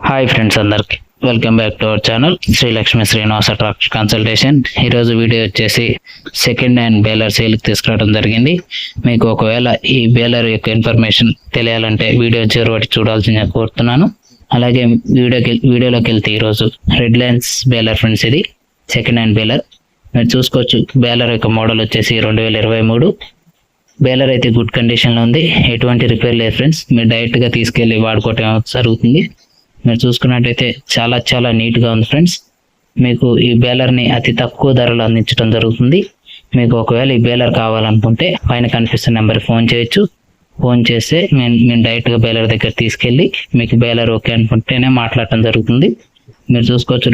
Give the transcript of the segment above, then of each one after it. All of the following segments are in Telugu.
హాయ్ ఫ్రెండ్స్, అందరికి welcome back to our channel Shri Lakshmi Srinivasa tractor consultation. ఈరోజు వీడియో వచ్చేసి సెకండ్ హ్యాండ్ బేలర్ సేల్కి తీసుకురావడం జరిగింది. మీకు ఒకవేళ ఈ బేలర్ యొక్క ఇన్ఫర్మేషన్ తెలియాలంటే వీడియో చివరి చూడాల్సిందిగా కోరుతున్నాను. అలాగే వీడియోలోకి వెళ్తే ఈరోజు రెడ్ లైన్స్ బేలర్ ఫ్రెండ్స్, ఇది సెకండ్ హ్యాండ్ బేలర్. మీరు చూసుకోవచ్చు, బేలర్ యొక్క మోడల్ వచ్చేసి 2023. బేలర్ అయితే గుడ్ కండిషన్లో ఉంది, ఎటువంటి రిపేర్ లేదు ఫ్రెండ్స్. మీరు డైరెక్ట్గా తీసుకెళ్ళి వాడుకోవటం జరుగుతుంది. మీరు చూసుకున్నట్టయితే చాలా చాలా నీట్గా ఉంది ఫ్రెండ్స్. మీకు ఈ బేలర్ని అతి తక్కువ ధరలో అందించడం జరుగుతుంది. మీకు ఒకవేళ ఈ బేలర్ కావాలనుకుంటే పైన కనిపిస్తున్న నెంబర్కి ఫోన్ చేయొచ్చు. ఫోన్ చేస్తే మేము డైరెక్ట్గా బేలర్ దగ్గర తీసుకెళ్ళి మీకు బేలర్ ఓకే అనుకుంటేనే మాట్లాడటం జరుగుతుంది. మీరు చూసుకోవచ్చు,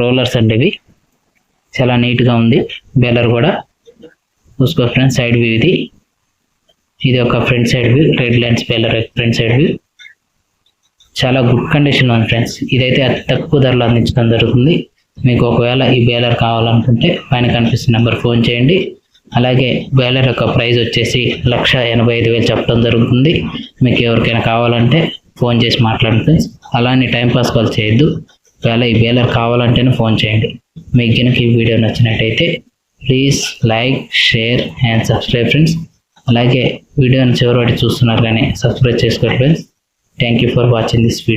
రోలర్స్ అండి ఇవి. చాలా నీట్గా ఉంది బేలర్ కూడా. చూసుకో ఫ్రెండ్స్, సైడ్ వ్యూ ఇది ఒక front side view. Red lines baler front side view చాలా గుడ్ కండిషన్ ఉంది ఫ్రెండ్స్. ఇదైతే అతి తక్కువ ధరలో అందించడం జరుగుతుంది. మీకు ఒకవేళ ఈ బేలర్ కావాలనుకుంటే పైన కనిపిస్తున్న నెంబర్ ఫోన్ చేయండి. అలాగే బేలర్ యొక్క ప్రైస్ వచ్చేసి 1,85,000 చెప్పడం జరుగుతుంది. మీకు ఎవరికైనా కావాలంటే ఫోన్ చేసి మాట్లాడండి ఫ్రెండ్స్. అలానే టైంపాస్ కాల్ చేయొద్దు. ఒకవేళ ఈ బేలర్ కావాలంటేనే ఫోన్ చేయండి. మీకు కనుక ఈ వీడియో నచ్చినట్టయితే please like, share and subscribe friends. అలాగే వీడియోని చివరి వాటి చూస్తున్నారు కానీ సబ్స్క్రైబ్ చేసుకోండి friends. Thank you for watching this video.